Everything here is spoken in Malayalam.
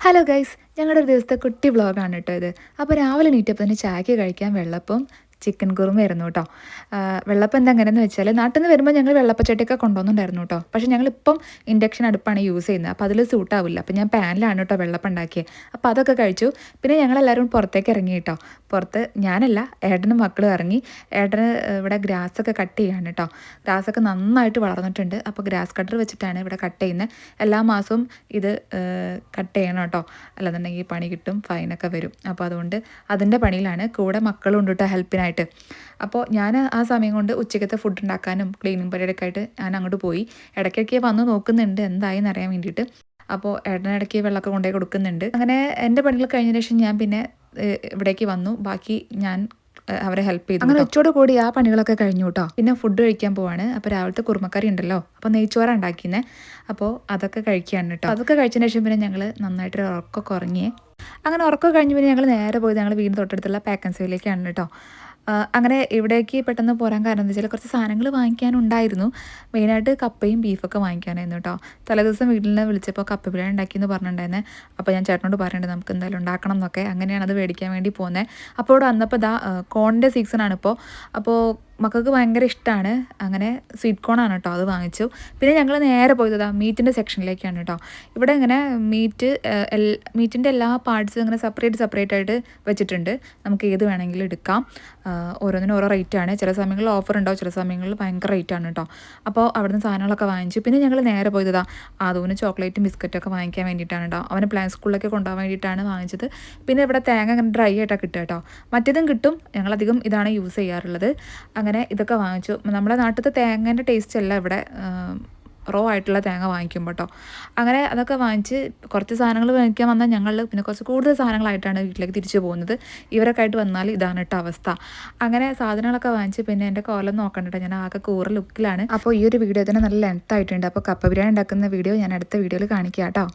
ഹലോ ഗൈസ്, ഞങ്ങളുടെ ഒരു ദിവസത്തെ കുട്ടി വ്ളോഗാണ് കേട്ടോ ഇത്. അപ്പോൾ രാവിലെ എണീറ്റപ്പോൾ തന്നെ ചായക്ക് കഴിക്കാൻ വെള്ളപ്പം ചിക്കൻ കുറുമയായിരുന്നു കേട്ടോ. വെള്ളപ്പം എന്താ അങ്ങനെയെന്ന് വെച്ചാൽ നാട്ടിൽ നിന്ന് വരുമ്പോൾ ഞങ്ങൾ വെള്ളപ്പച്ചട്ടിയൊക്കെ കൊണ്ടുവന്നിട്ടുണ്ടായിരുന്നു കേട്ടോ. പക്ഷേ ഞങ്ങളിപ്പം ഇൻഡക്ഷൻ അടുപ്പാണ് യൂസ് ചെയ്യുന്നത്. അപ്പോൾ അതിൽ സൂട്ടാവില്ല. അപ്പോൾ ഞാൻ പാനിലാണ് കേട്ടോ വെള്ളപ്പം ഉണ്ടാക്കിയത്. അപ്പോൾ അതൊക്കെ കഴിച്ചു. പിന്നെ ഞങ്ങളെല്ലാവരും പുറത്തേക്ക് ഇറങ്ങി കേട്ടോ. പുറത്ത് ഞാനല്ല, ഏട്ടനും മക്കളും ഇറങ്ങി. ഏട്ടന് ഇവിടെ ഗ്രാസൊക്കെ കട്ട് ചെയ്യാണ് കേട്ടോ. ഗ്രാസൊക്കെ നന്നായിട്ട് വളർന്നിട്ടുണ്ട്. അപ്പോൾ ഗ്രാസ് കട്ടർ വെച്ചിട്ടാണ് ഇവിടെ കട്ട് ചെയ്യുന്നത്. എല്ലാ മാസവും ഇത് കട്ട് ചെയ്യണം കേട്ടോ, അല്ലെന്നുണ്ടെങ്കിൽ പണി കിട്ടും, ഫൈനൊക്കെ വരും. അപ്പോൾ അതുകൊണ്ട് അതിൻ്റെ പണിയിലാണ്. കൂടെ മക്കളും ഉണ്ട് കേട്ടോ ഹെൽപ്പിനായിട്ട്. അപ്പോൾ ഞാൻ ആ സമയം കൊണ്ട് ഉച്ചക്കത്തെ ഫുഡ് ഉണ്ടാക്കാനും ക്ലീനിങ് പരിപാടിയൊക്കെ ആയിട്ട് ഞാൻ അങ്ങോട്ട് പോയി. ഇടയ്ക്കൊക്കെ വന്ന് നോക്കുന്നുണ്ട് എന്തായി എന്നറിയാൻ വേണ്ടിയിട്ട്. അപ്പോൾ ഏട്ടനിടയ്ക്ക് വെള്ളമൊക്കെ കൊണ്ടുപോയി കൊടുക്കുന്നുണ്ട്. അങ്ങനെ എൻ്റെ പണികൾ കഴിഞ്ഞ ശേഷം ഞാൻ പിന്നെ ഇവിടേക്ക് വന്നു. ബാക്കി ഞാൻ അവരെ ഹെൽപ്പ് ചെയ്തു. അങ്ങനെ ഉച്ചയോട് കൂടി ആ പണികളൊക്കെ കഴിഞ്ഞു കേട്ടോ. പിന്നെ ഫുഡ് കഴിക്കാൻ പോവാണ്. അപ്പോൾ രാവിലത്തെ കുറുമക്കറി ഉണ്ടല്ലോ, അപ്പോൾ നെയ്ച്ചോറാണ് ഉണ്ടാക്കിയത്. അപ്പോൾ അതൊക്കെ കഴിക്കുകയാണ് കേട്ടോ. അതൊക്കെ കഴിച്ചതിന് ശേഷം പിന്നെ ഞങ്ങൾ നന്നായിട്ട് ഉറക്കമൊക്കെ ഉറങ്ങിയേ. അങ്ങനെ ഉറക്കം കഴിഞ്ഞ് പിന്നെ ഞങ്ങൾ നേരെ പോയത് ഞങ്ങൾ വീടിന് തൊട്ടടുത്തുള്ള പാക്കൻസിയിലേക്കാണ് കേട്ടോ. അങ്ങനെ ഇവിടേക്ക് പെട്ടെന്ന് പോരാൻ കാരണം എന്താ വെച്ചാൽ കുറച്ച് സാധനങ്ങൾ വാങ്ങിക്കാനുണ്ടായിരുന്നു. മെയിനായിട്ട് കപ്പയും ബീഫൊക്കെ വാങ്ങിക്കാനായിരുന്നു കേട്ടോ. തലേദിവസം വീട്ടിൽ നിന്ന് വിളിച്ചപ്പോൾ കപ്പ ബിരിയാണി ഉണ്ടാക്കിയെന്ന് പറഞ്ഞിട്ടുണ്ടായിരുന്നത്. അപ്പോൾ ഞാൻ ചേട്ടനോട് പറയുന്നുണ്ട് നമുക്ക് എന്തായാലും ഉണ്ടാക്കണം എന്നൊക്കെ. അങ്ങനെയാണ് അത് മേടിക്കാൻ വേണ്ടി പോകുന്നത്. അപ്പോൾ ഇവിടെ വന്നപ്പോൾ കോണിൻ്റെ സീസണാണിപ്പോൾ. അപ്പോൾ മക്കൾക്ക് ഭയങ്കര ഇഷ്ടമാണ്. അങ്ങനെ സ്വീറ്റ് കോണാണ് കേട്ടോ, അത് വാങ്ങിച്ചു. പിന്നെ ഞങ്ങൾ നേരെ പോയത് മീറ്റിൻ്റെ സെക്ഷനിലേക്കാണ് കേട്ടോ. ഇവിടെ ഇങ്ങനെ മീറ്റിൻ്റെ എല്ലാ പാർട്സും ഇങ്ങനെ സെപ്പറേറ്റ് ആയിട്ട് വെച്ചിട്ടുണ്ട്. നമുക്ക് ഏത് വേണമെങ്കിലും എടുക്കാം. ഓരോന്നിനും ഓരോ റേറ്റാണ്. ചില സമയങ്ങളിൽ ഓഫർ ഉണ്ടാവും, ചില സമയങ്ങളിൽ ഭയങ്കര റേറ്റാണ് കേട്ടോ. അപ്പോൾ അവിടുന്ന് സാധനങ്ങളൊക്കെ വാങ്ങിച്ചു. പിന്നെ ഞങ്ങൾ നേരെ പോയത് അതുവിന് ചോക്ലേറ്റും ബിസ്ക്കറ്റൊക്കെ വാങ്ങിക്കാൻ വേണ്ടിയിട്ടാണ് കേട്ടോ. അവന് പ്ലാൻ സ്കൂളിലൊക്കെ കൊണ്ടുപോകാൻ വേണ്ടിയിട്ടാണ് വാങ്ങിച്ചത്. പിന്നെ ഇവിടെ തേങ്ങ അങ്ങനെ ഡ്രൈ ആയിട്ടാണ് കിട്ടുക കേട്ടോ. മറ്റേതും കിട്ടും, ഞങ്ങളധികം ഇതാണ് യൂസ് ചെയ്യാറുള്ളത്. അങ്ങനെ ഇതൊക്കെ വാങ്ങിച്ചു. നമ്മുടെ നാട്ടിലത്തെ തേങ്ങേൻ്റെ ടേസ്റ്റ് അല്ല ഇവിടെ റോ ആയിട്ടുള്ള തേങ്ങ വാങ്ങിക്കുമ്പോൾ കേട്ടോ. അങ്ങനെ അതൊക്കെ വാങ്ങിച്ച് കുറച്ച് സാധനങ്ങൾ വാങ്ങിക്കാൻ വന്നാൽ ഞങ്ങൾ പിന്നെ കുറച്ച് കൂടുതൽ സാധനങ്ങളായിട്ടാണ് വീട്ടിലേക്ക് തിരിച്ചു പോകുന്നത്. ഇവരൊക്കെ ആയിട്ട് വന്നാൽ ഇതാണ് കേട്ടോ അവസ്ഥ. അങ്ങനെ സാധനങ്ങളൊക്കെ വാങ്ങിച്ച് പിന്നെ എൻ്റെ കോലം നോക്കണ്ട കേട്ടോ, ഞാൻ ആകെ കൂറ ലുക്കിലാണ്. അപ്പോൾ ഈ ഒരു വീഡിയോ തന്നെ നല്ല ലെങ്ത് ആയിട്ടുണ്ട്. അപ്പോൾ കപ്പ ബിരിയാണി ഉണ്ടാക്കുന്ന വീഡിയോ ഞാൻ അടുത്ത വീഡിയോയിൽ കാണിക്കാം കേട്ടോ.